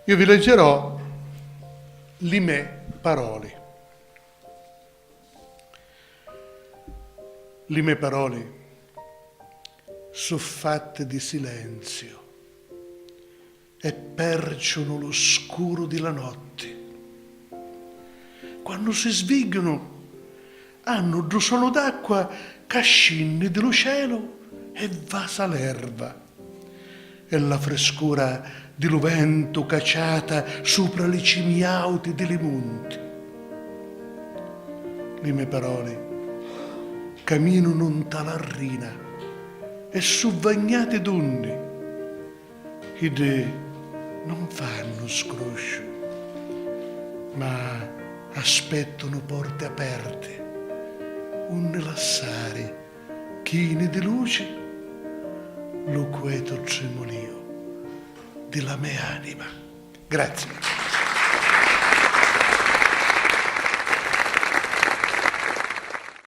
Io vi leggerò le mie parole. Le mie parole sono fatte di silenzio e perciono l'oscuro della notte. Quando si svegliano hanno due suono d'acqua che scende dello cielo e va l'erba e la frescura dello vento cacciata sopra le cime alte delle monti. Le mie parole camminano in talarrina e sovvagnate d'onde ed non fanno scroscio, ma aspettano porte aperte, onde lasciare chine di luce lo quieto tremolio della mia anima. Grazie.